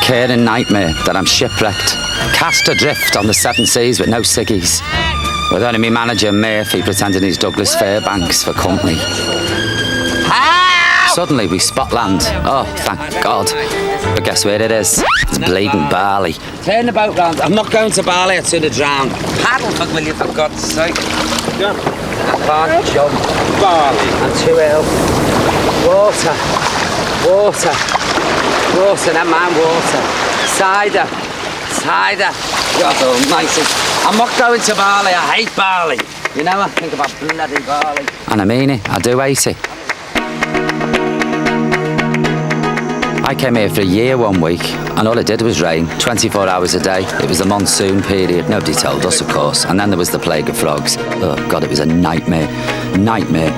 recurring nightmare that I'm shipwrecked, cast adrift on the seven seas with no ciggies, with only me manager Murphy pretending he's Douglas Fairbanks for company. Suddenly we spot land. Oh, thank God. But guess where it is? It's Bleedin Bali. Turn the boat round. I'm not going to Bali, I'd sooner drown. Paddle, will you, for God's sake? I can't jump. Bali. I'm too ill. Water. Water. Water, never mind water. Cider. Cider. God almighty. I'm not going to Bali, I hate Bali. You know, I think about bloody Bali. And I mean it, I do hate it. I came here for a year 1 week, and all it did was rain, 24 hours a day. It was the monsoon period, nobody told us, of course. And then there was the plague of frogs. Oh God, it was a nightmare. Nightmare.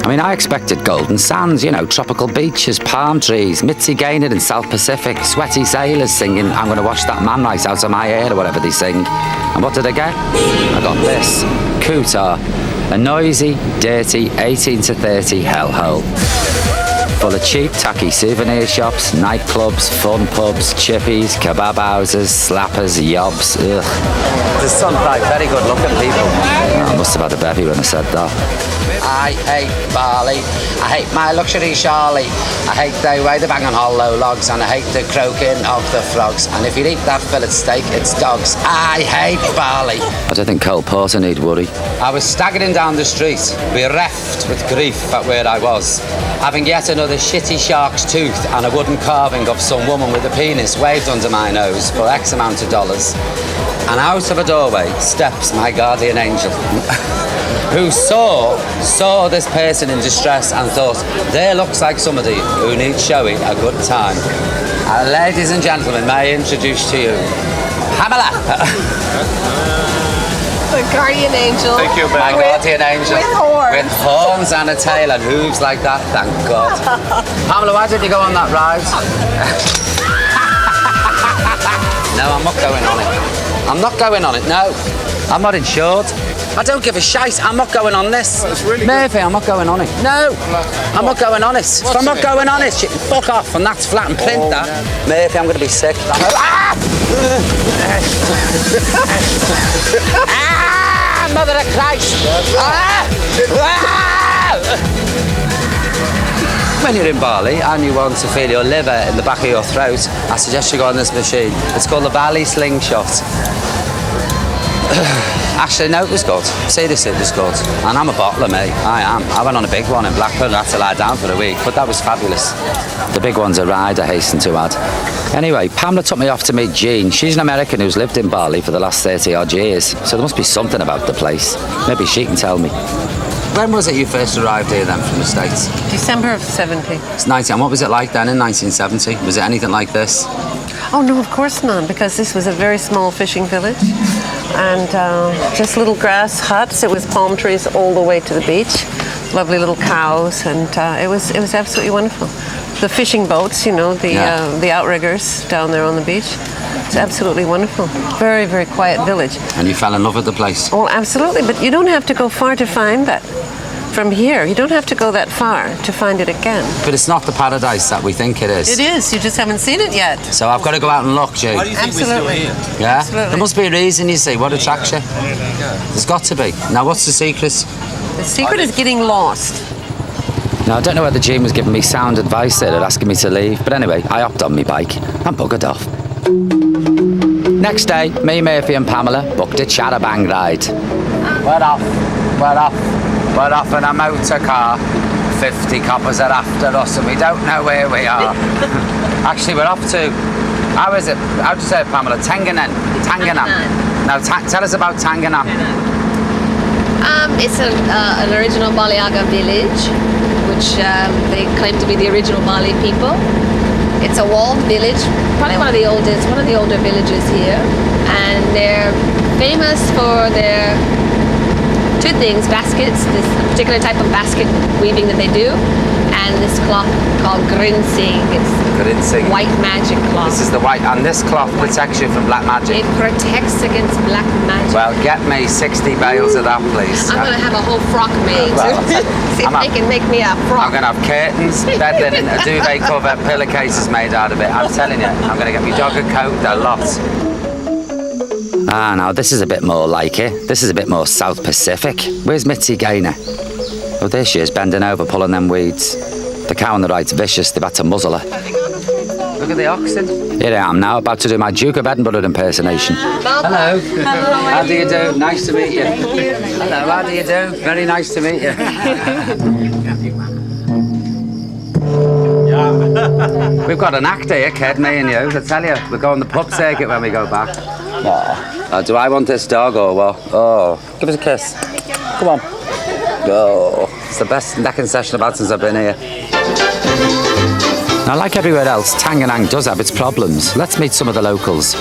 I mean, I expected golden sands, you know, tropical beaches, palm trees, Mitzi Gaynor in South Pacific, sweaty sailors singing, I'm going to wash that man right out of my hair, or whatever they sing. And what did I get? I got this. Qatar. A noisy, dirty 18 to 30 hellhole. Full of cheap, tacky souvenir shops, nightclubs, fun pubs, chippies, kebab houses, slappers, yobs. Ugh. There's some like very good looking people. Oh, I must have had a bevy when I said that. I hate Bali. I hate my luxury Charlie. I hate the way they bang on hollow logs, and I hate the croaking of the frogs. And if you eat that fillet steak, it's dogs. I hate Bali. I don't think Cole Porter need worry. I was staggering down the street, bereft with grief at where I was, having yet another shitty shark's tooth and a wooden carving of some woman with a penis waved under my nose for X amount of dollars. And out of a doorway steps my guardian angel, who saw this person in distress and thought, there looks like somebody who needs showing a good time. Ladies and gentlemen, may I introduce to you Pamela. The guardian angel. Thank you, my guardian angel. With horns. With horns and a tail and hooves like that, thank God. Pamela, why did you go on that ride? No, I'm not going on it. I'm not going on it, no. I'm not insured. I don't give a shite. I'm not going on this. Really Murphy, I'm not going on it. No, I'm not going on it. If I'm not going on it, fuck off, and that's flat and print that. No. Murphy, I'm going to be sick. Mother of Christ! When you're in Bali and you want to feel your liver in the back of your throat, I suggest you go on this machine. It's called the Bali Slingshot. Actually, no, it was good. Seriously, it was good. And I'm a bottler, mate. I am. I went on a big one in Blackpool and had to lie down for a week, but that was fabulous. The big one's a ride, I hasten to add. Anyway, Pamela took me off to meet Jean. She's an American who's lived in Bali for the last 30-odd years, so there must be something about the place. Maybe she can tell me. When was it you first arrived here then from the States? December of 70. It's 90. And what was it like then in 1970? Was it anything like this? Oh no, of course not, because this was a very small fishing village and just little grass huts. It was palm trees all the way to the beach, lovely little cows, and it was absolutely wonderful. The fishing boats, you know, the outriggers down there on the beach. It's absolutely wonderful. Very, very quiet village. And you fell in love with the place? Oh, absolutely, but you don't have to go far to find that. From here, you don't have to go that far to find it again. But it's not the paradise that we think it is. It is, you just haven't seen it yet. So I've got to go out and look, Jay. Why do you think Absolutely. we're still here? Yeah? Absolutely. There must be a reason, you see. What attracts you? There's got to be. Now, what's the secret? The secret is getting lost. Now, I don't know whether Jean was giving me sound advice there or asking me to leave, but anyway, I hopped on my bike and buggered off. Next day, me, Murphy and Pamela booked a Charabang ride. We're off in a motor car. 50 coppers are after us and we don't know where we are. Actually, we're off to, how do you say it, Pamela? Tenganan. Now, tell us about Tenganan. It's an original Baliaga village, which they claim to be the original Bali people. It's a walled village, probably one of the older villages here, and they're famous for their two things: baskets, this particular type of basket weaving that they do, And this cloth called grinsing. It's Grinsing. white magic cloth. This is the white, and this cloth protects you from black magic. It protects against black magic. Well, get me 60 bales of that, please. I'm gonna have a whole frock made. Well, See if they can make me a I'm frock. going to have curtains, bed linen, a duvet cover, pillowcases made out of it. I'm telling you, I'm going to get me dog a coat, a lot. Ah, now this is a bit more like it. This is a bit more South Pacific. Where's Mitzi Gaynor? Oh, there she is, bending over, pulling them weeds. The cow on the right's vicious, they've had to muzzle her. Look at the oxen. Here I am now, about to do my Duke of Edinburgh impersonation. Hello. How do you do? Nice to meet you. Hello, how do you do? Very nice to meet you. We've got an act here, Ked, me and you. I tell you, we go on the pub circuit when we go back. Oh, do I want this dog or what? Oh, give us a kiss. Come on. Oh, it's the best necking session I've had since I've been here. Now, like everywhere else, Tenganan does have its problems. Let's meet some of the locals.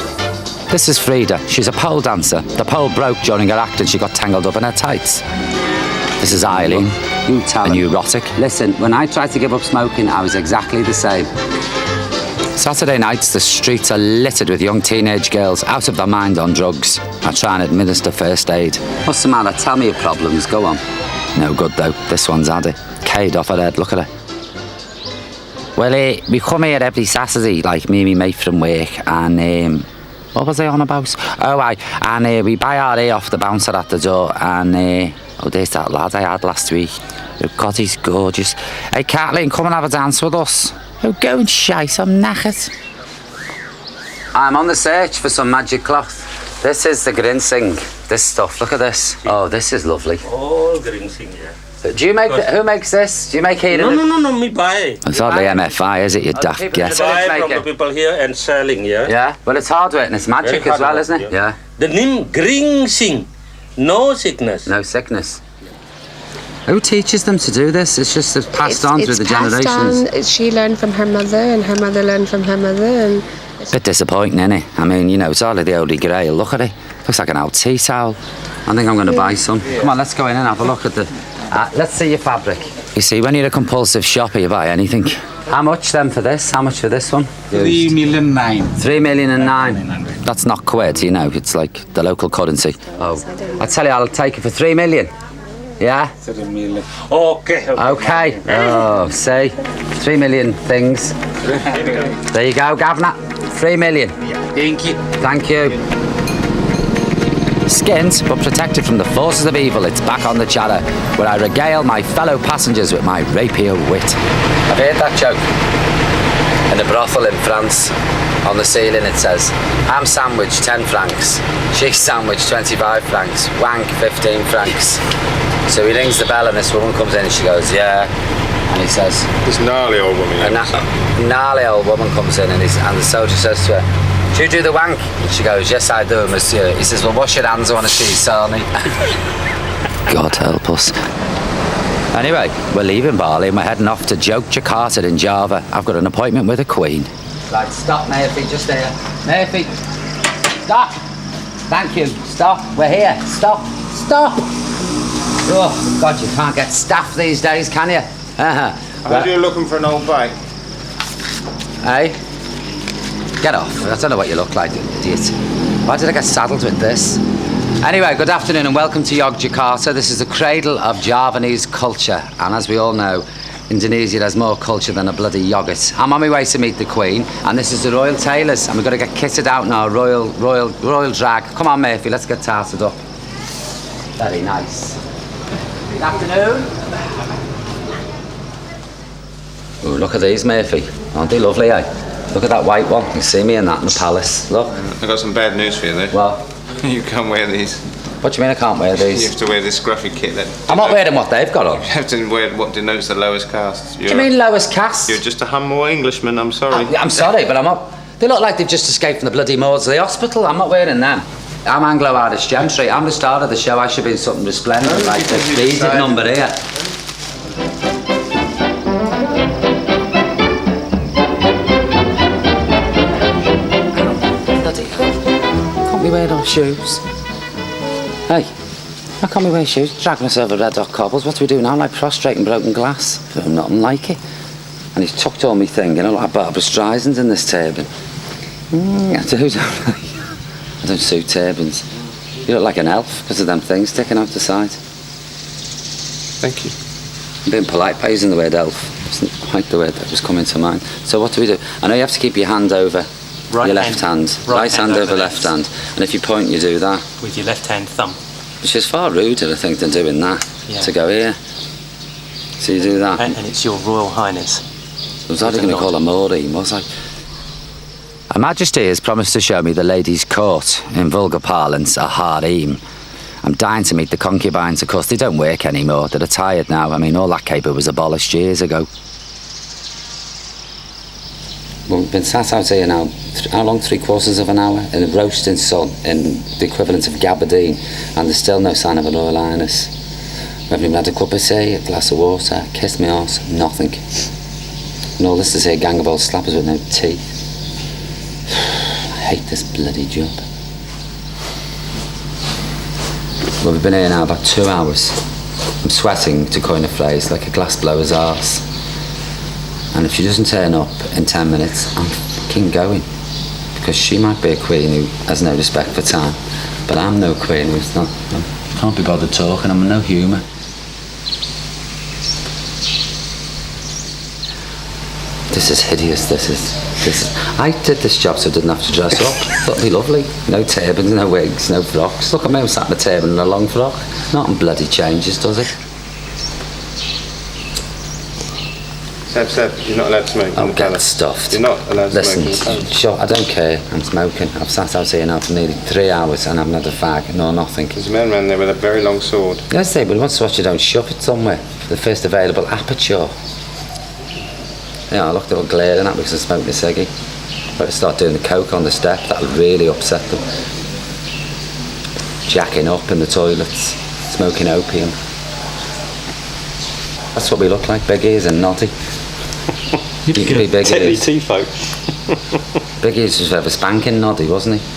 This is Frida. She's a pole dancer. The pole broke during her act and she got tangled up in her tights. This is Eileen, a neurotic. Listen, when I tried to give up smoking, I was exactly the same. Saturday nights, the streets are littered with young teenage girls out of their mind on drugs. I try and administer first aid. What's the matter? Tell me your problems. Go on. No good, though. This one's had it. K'd off her head. Look at her. Well, we come here every Saturday, like me and my mate from work, and what was I on about? Oh, and we buy our hair off the bouncer at the door, and oh, there's that lad I had last week. Oh, God, he's gorgeous. Hey, Kathleen, come and have a dance with us. Oh, go and shite, I'm knackered. I'm on the search for some magic cloth. This is the grinsing. This stuff, look at this. Oh, this is lovely. All grinsing, yeah. Do you make, who makes this? Do you make here? No, me buy. It's hardly MFI, is it, you daft guess? Buy from the people here and selling, yeah? Yeah, well, it's hard work and it's magic Very as well, hard isn't it? work, Yeah. The name grinsing, no sickness. No sickness. Who teaches them to do this? It's just passed on through the generations. On. She learned from her mother, and her mother learned from her mother, and Bit disappointing, isn't it? I mean, you know, it's hardly the Holy Grail. Look at it. Looks like an old tea towel. I think I'm going to buy some. Come on, let's go in and have a look at the... let's see your fabric. You see, when you're a compulsive shopper, you buy anything. How much then for this? How much for this one? 3,000,009. 3,000,009. That's not quid, you know. It's like the local currency. Oh, I tell you, I'll take it for 3 million. Yeah? 3 million. Okay. Okay. Oh, see? 3 million things. There you go, Governor. 3 million. Thank you. Thank you. Skinned but protected from the forces of evil, it's back on the channel, where I regale my fellow passengers with my rapier wit. I've heard that joke. In a brothel in France, on the ceiling it says, ham sandwich 10 francs, cheese sandwich 25 francs, wank 15 francs. So he rings the bell and this woman comes in and she goes, yeah. And he says, This gnarly old woman. a gnarly old woman comes in and the soldier says to her, do you do the wank? And she goes, yes I do, monsieur. He says, well, wash your hands, I want to see you, Sarnie. God help us. Anyway, we're leaving Bali and we're heading off to Jakarta in Java. I've got an appointment with a queen. Right, stop, Murphy, just there. Murphy, stop. Thank you, stop, we're here. Stop, stop. Oh, God, you can't get staff these days, can you? I heard you're looking for an old bike. Hey? Get off. I don't know what you look like, idiot. Why did I get saddled with this? Anyway, good afternoon and welcome to Yogyakarta. This is the cradle of Javanese culture. And as we all know, Indonesia has more culture than a bloody yoghurt. I'm on my way to meet the Queen, and this is the Royal Tailors, and we've got to get kitted out in our royal drag. Come on, Murphy, let's get tarted up. Very nice. Good afternoon. Oh, look at these, Murphy. Aren't they lovely, eh? Look at that white one. You can see me in that in the palace. Look. I've got some bad news for you though. Well, You can't wear these. what do you mean I can't wear You these? have to wear this scruffy kit that... I'm not wearing what they've got on. You have to wear what denotes the lowest caste. What do you mean lowest caste? You're just a humble Englishman, I'm sorry. I'm sorry, but I'm not... They look like they've just escaped from the bloody wards of the hospital. I'm not wearing them. I'm Anglo-Irish gentry. I'm the star of the show. I should be in something resplendent like the beaded number here. Can't we wear those shoes? Hey, How come we wear shoes? Dragging us over red hot cobbles. What do we do now? Like prostrating broken glass? Nothing like it. And he's tucked all my thing, you know, like Barbara Streisand in this turban. I don't suit turbans. You look like an elf because of them things sticking out the side. Thank you. I'm being polite by using the word elf. It's not quite the word that was coming to mind. So what do we do? I know you have to keep your hand over your left hand. Right hand over left hand. And if you point, you do that. With your left hand thumb. Which is far ruder, I think, than doing that. Yeah. To go here. So you do that. And it's your Royal Highness. I was already going to call her Maureen, was I? Her Majesty has promised to show me the ladies' court, in vulgar parlance, a harem. I'm dying to meet the concubines. Of course, they don't work anymore. They're retired now. I mean, all that caper was abolished years ago. Well, we've been sat out here now, how long? 3/4 of an hour? In a roasting sun, in the equivalent of Gabardine, and there's still no sign of a Royal Highness. We haven't even had a cup of tea, a glass of water, kissed my arse, nothing. And all this to say a gang of old slappers with no teeth. I hate this bloody job. Well, we've been here now about 2 hours. I'm sweating, to coin a phrase, like a glassblower's arse. And if she doesn't turn up in 10 minutes, I'm fucking going. Because she might be a queen who has no respect for time, but I'm no queen who's not, can't be bothered talking, I'm no humour. This is hideous, this is. I did this job so I didn't have to dress up. Thought it'd be lovely. No turbans, no wigs, no frocks. Look at me, I'm sat in a turban and a long frock. Nothing bloody changes, does it? Seb, you're not allowed to smoke in the Get palace. stuffed. You're not allowed to smoke in the Listen, palace. sure, I don't care. I'm smoking. I've sat out here now for nearly 3 hours and I haven't had a fag, nor nothing. There's a man around there with a very long sword. Let's say, but he wants to watch you don't shove it somewhere. The first available aperture. Yeah, I looked all glaring at me because I smoked a ciggy. Better start doing the coke on the step. That'll really upset them. Jacking up in the toilets, smoking opium. That's what we look like, big ears and naughty. You could be big ears. folk. Big ears was ever spanking Noddy, wasn't he?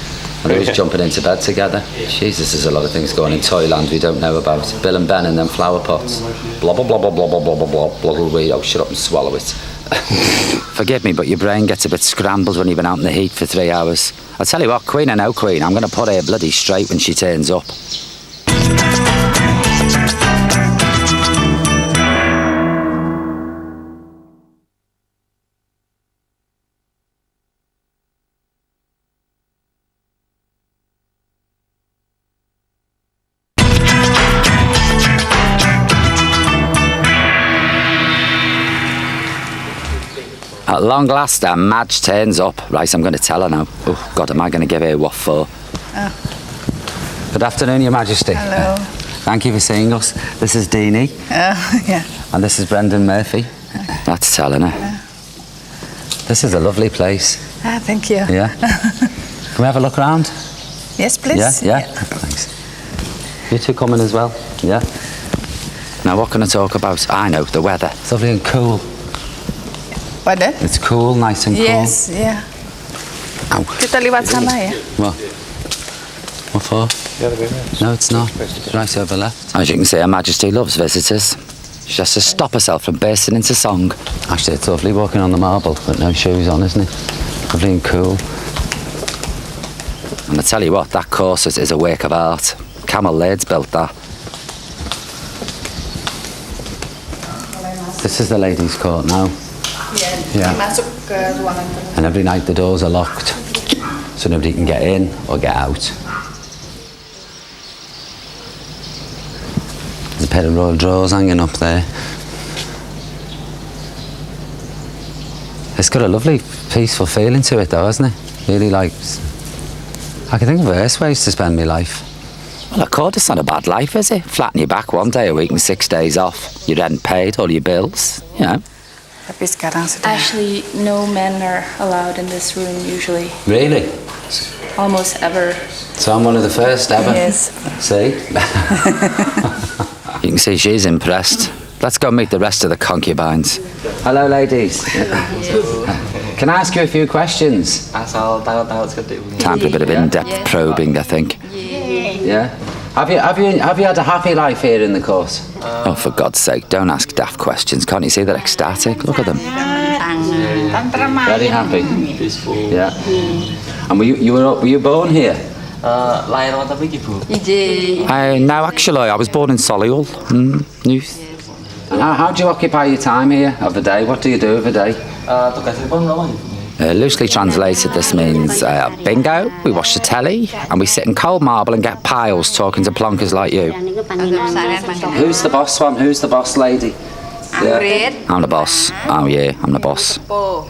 And they was jumping into bed together. Jesus, there's a lot of things going in Toyland we don't know about. Bill and Ben and them flower pots. Blah, blah, blah, blah, blah, blah, blah, blah, blah, blah, blah, blah. Oh, shut up and swallow it. Forgive me, but your brain gets a bit scrambled when you've been out in the heat for 3 hours. I'll tell you what, queen or no queen, I'm going to put her bloody straight when she turns up. At long last, our Madge turns up. Right, I'm going to tell her now. Oh, God, am I going to give her what for? Oh. Good afternoon, Your Majesty. Hello. Thank you for seeing us. This is Deanie. Yeah. And this is Brendan Murphy. That's telling her. This is a lovely place. Thank you. Yeah. Can we have a look around? Yes, please. Yeah? Thanks. You two coming as well? Yeah. Now, what can I talk about? I know, the weather. It's lovely and cool. Pardon? It's cool, nice and cool. Yes, yeah. Ow. Kita liwat sana ya? What? What for? The other way around. No, it's not. It's right over left. As you can see, Her Majesty loves visitors. She has to stop herself from bursting into song. Actually, it's lovely walking on the marble with no shoes on, isn't it? Lovely and cool. And I tell you what, that corset is a work of art. Camel Laird's built that. This is the ladies' court now. Yeah. Masuk ke ruangan tengah. And every night the doors are locked, so nobody can get in or get out. There's a pair of royal drawers hanging up there. It's got a lovely, peaceful feeling to it though, hasn't it? Really like... I can think of worse ways to spend my life. Well, of course, it's not a bad life, is it? Flatten your back 1 day a week and 6 days off. Your rent paid, all your bills, you know. Tapi sekarang sudah. Actually, no men are allowed in this room usually. Really? Almost ever. So I'm one of the first ever? Yes. See? You can see she's impressed. Let's go meet the rest of the concubines. Hello, ladies. Can I ask you a few questions? Asal tahu-tahu seperti ini. Time for a bit of in-depth probing, I think. Yeah. Yeah? Have you had a happy life here in the course? Oh, for God's sake, don't ask daft questions. Can't you see they're ecstatic? Look at them. Very happy. Peaceful. Yeah. And were you born here? Lahir waktu apa ibu? No, actually, I was born in Solihull. Youth. And how do you occupy your time here of the day? What do you do of a day? Tugas Ibu berapa ibu? Loosely translated, this means bingo, we watch the telly, and we sit in cold marble and get piles talking to plonkers like you. Who's the boss one? Who's the boss lady? Yeah. I'm the boss. Oh yeah, I'm the boss.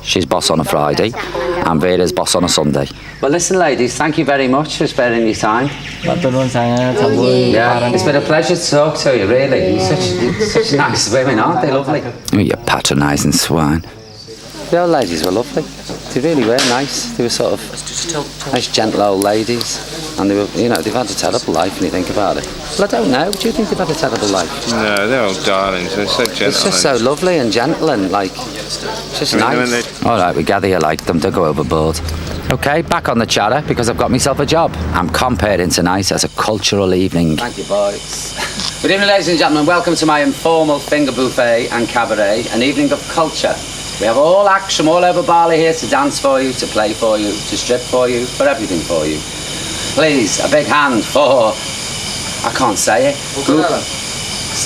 She's boss on a Friday, and Veda's boss on a Sunday. Well, listen, ladies, thank you very much for sparing your time. Yeah, it's been a pleasure to talk to you, really. You're such nice women, aren't they? Lovely. Oh, you patronising swine. The old ladies were lovely. They really were nice. They were sort of nice, gentle old ladies. And they were, you know, they've had a terrible life when you think about it. Well, I don't know. Do you think they've had a terrible life? No, they're all darlings. They're so gentle. It's just so lovely and gentle and, like, just nice. All right, we gather you like them. Don't go overboard. OK, back on the chatter, because I've got myself a job. I'm comparing tonight as a cultural evening. Thank you, boys. Good evening, ladies and gentlemen. Welcome to my informal finger buffet and cabaret, an evening of culture. We have all acts from all over Bali here to dance for you, to play for you, to strip for you, for everything for you. Please, a big hand for... I can't say it.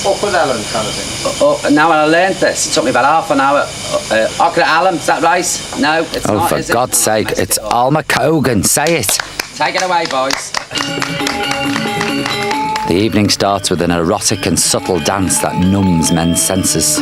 Upward Allen kind of thing. Now I learned this. It took me about half an hour. Okra Allen, is that right? No, it's not. Oh, for God's sake, it's Alma Kogan. Say it. Take it away, boys. The evening starts with an erotic and subtle dance that numbs men's senses.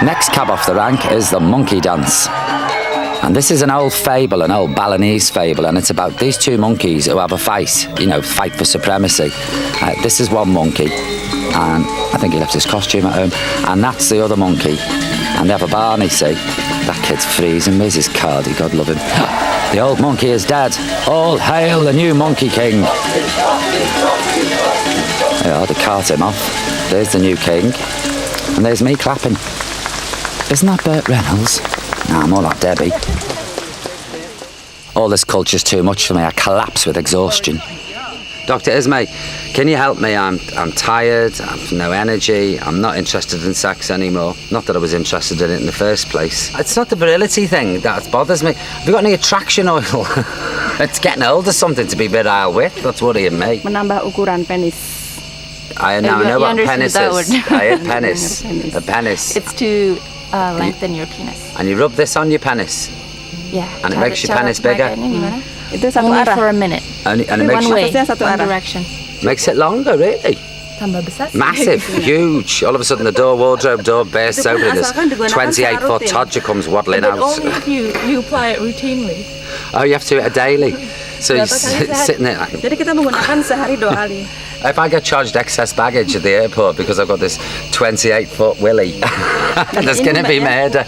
Next cab off the rank is the monkey dance. And this is an old fable, an old Balinese fable, and it's about these two monkeys who have a fight, you know, fight for supremacy. This is one monkey, and I think he left his costume at home, and that's the other monkey. And they have a barney, see? That kid's freezing. Where's his cardi? God love him. The old monkey is dead. All hail the new Monkey King. Yeah, they cart him off. There's the new king, and there's me clapping. Isn't that Burt Reynolds? Nah, more like Debbie. All this culture's too much for me. I collapse with exhaustion. Dr. Esme, can you help me? I'm tired, I've no energy, I'm not interested in sex anymore. Not that I was interested in it in the first place. It's not the virility thing that bothers me. Have you got any attraction oil? It's getting old or something to be virile with. That's worrying me. Menambah ukuran penis. I know what penis is. I hate penis. A penis. It's to lengthen your penis. And you rub this on your penis? Yeah. And it makes your penis bigger? Itu satu arah for a minute. And it makes one direction. Makes it longer, really? Tambah besar. Massive, huge. All of a sudden the wardrobe door bursts open and this 28-foot todger comes waddling out. Only if you apply it routinely. Oh, you have to do it a daily. So you're sitting there like... Jadi kita menggunakan sehari 2 kali. If I get charged excess baggage at the airport because I've got this 28-foot willy, there's going to be murder.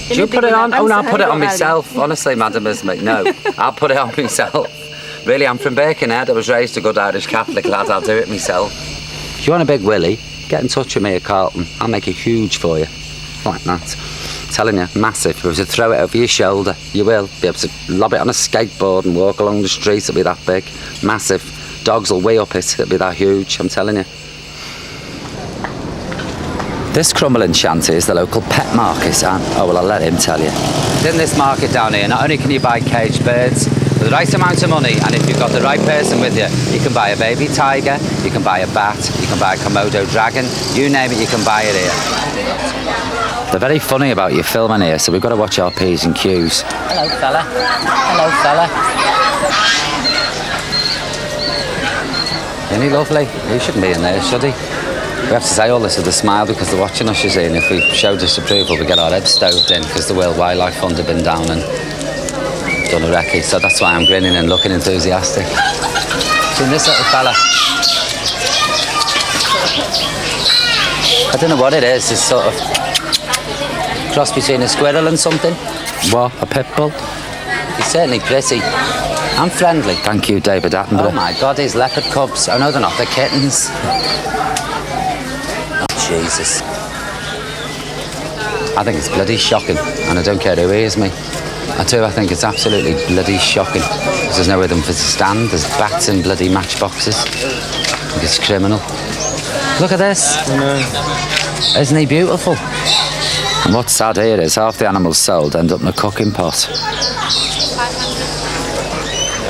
Do you put it on? Oh no, I'll put it on myself. Honestly, Madam Esme, no. I'll put it on myself. Really, I'm from Birkenhead. I was raised a good Irish Catholic lad. I'll do it myself. If you want a big willy, get in touch with me at Carlton. I'll make it huge for you. Like that. I'm telling you, massive. If you were to throw it over your shoulder, you will be able to lob it on a skateboard and walk along the street. It'll be that big. Massive. Dogs will weigh up it. It'll be that huge, I'm telling you. This crumbling shanty is the local pet market, and oh well, I'll let him tell you. In this market down here, not only can you buy caged birds for the right amount of money, and if you've got the right person with you, you can buy a baby tiger, you can buy a bat, you can buy a Komodo dragon, you name it, you can buy it here. They're very funny about you filming here, so we've got to watch our P's and Q's. Hello, fella. Hello, fella. Isn't he lovely? He shouldn't be in there, should he? We have to say all this with a smile because they're watching us, you see, and if we show disapproval, we get our heads stoved in because the World Wildlife Fund have been down and done a recce, so that's why I'm grinning and looking enthusiastic. Seen this little fella? I don't know what it is, it's sort of cross between a squirrel and something. What, a pit bull? He's certainly pretty. I'm friendly. Thank you, David Attenborough. Oh my God, these leopard cubs. Oh no, they're not, they're kittens. Oh, Jesus. I think it's bloody shocking, and I don't care who hears me. I do, I think it's absolutely bloody shocking. Because there's nowhere for them to stand. There's bats in bloody matchboxes. I think it's criminal. Look at this. Isn't he beautiful? And what's sad here is half the animals sold end up in a cooking pot.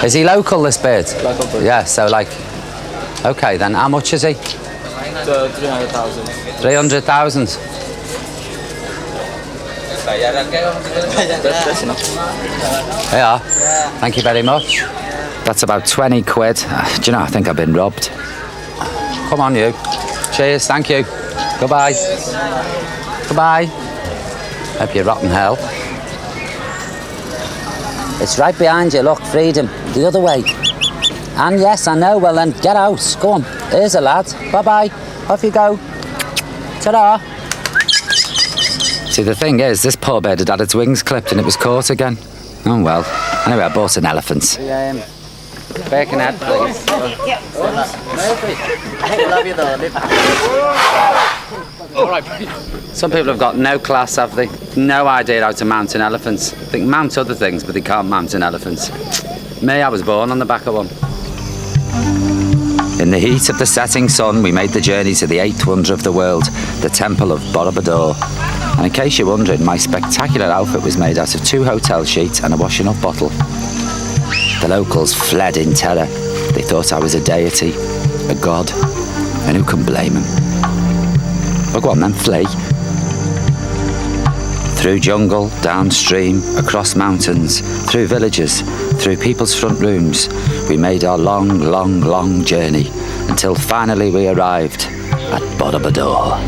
Is he local, this bird? Local bird. Yeah, so like... OK, then how much is he? 300,000. 300,000. That's enough. Yeah. Thank you very much. That's about 20 quid. Do you know, I think I've been robbed. Come on, you. Cheers, thank you. Goodbye. Goodbye. Hope you rot in hell. It's right behind you, look, freedom. The other way. And yes, I know, well then, get out. Go on. Here's a lad. Bye-bye. Off you go. Ta-da. See, the thing is, this poor bird had had its wings clipped and it was caught again. Oh, well. Anyway, I bought an elephant. Bacon head, please. All right. Some people have got no class, have they? No idea how to mount an elephant. They can mount other things, but they can't mount an elephant. Me, I was born on the back of one. In the heat of the setting sun, we made the journey to the 8th wonder of the world, the Temple of Borobudur. And in case you're wondering, my spectacular outfit was made out of 2 hotel sheets and a washing up bottle. The locals fled in terror. They thought I was a deity, a god, and who can blame them? But go on then, flee. Through jungle, downstream, across mountains, through villages, through people's front rooms, we made our long, long, long journey until finally we arrived at Borobudur.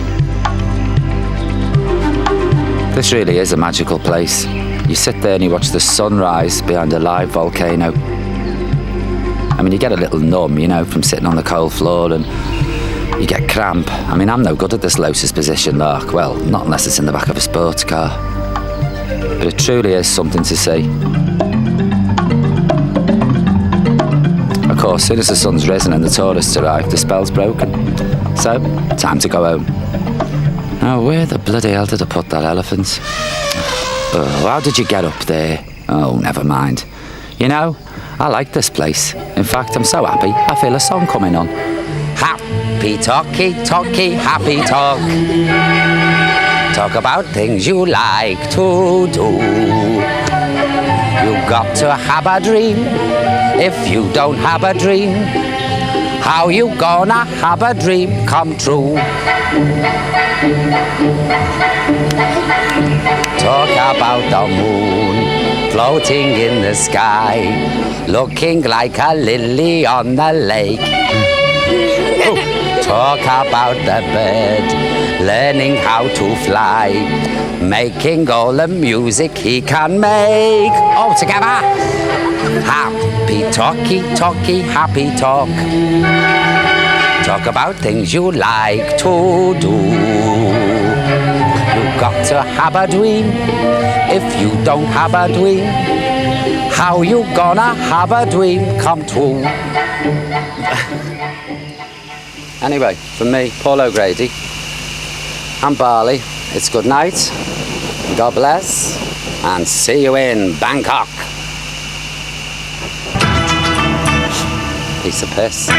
This really is a magical place. You sit there and you watch the sunrise behind a live volcano. I mean, you get a little numb, you know, from sitting on the cold floor, and you get cramp. I mean, I'm no good at this lotus position, Mark. Well, not unless it's in the back of a sports car. But it truly is something to see. Of course, as soon as the sun's risen and the tourists arrive, the spell's broken. So, time to go home. Now, where the bloody hell did I put that elephant? Oh, how did you get up there? Oh, never mind. You know, I like this place. In fact, I'm so happy, I feel a song coming on. Happy talky, talky, happy talk. Talk about things you like to do. You got to have a dream. If you don't have a dream, how you gonna have a dream come true? Talk about the moon floating in the sky, looking like a lily on the lake. Talk about the bird learning how to fly, making all the music he can make. All together. Happy talky, talky, happy talk. Talk about things you like to do. You got to have a dream. If you don't have a dream, how you gonna have a dream come true? Anyway, from me, Paul O'Grady, and Bali, it's good night, God bless, and see you in Bangkok. Piece of piss.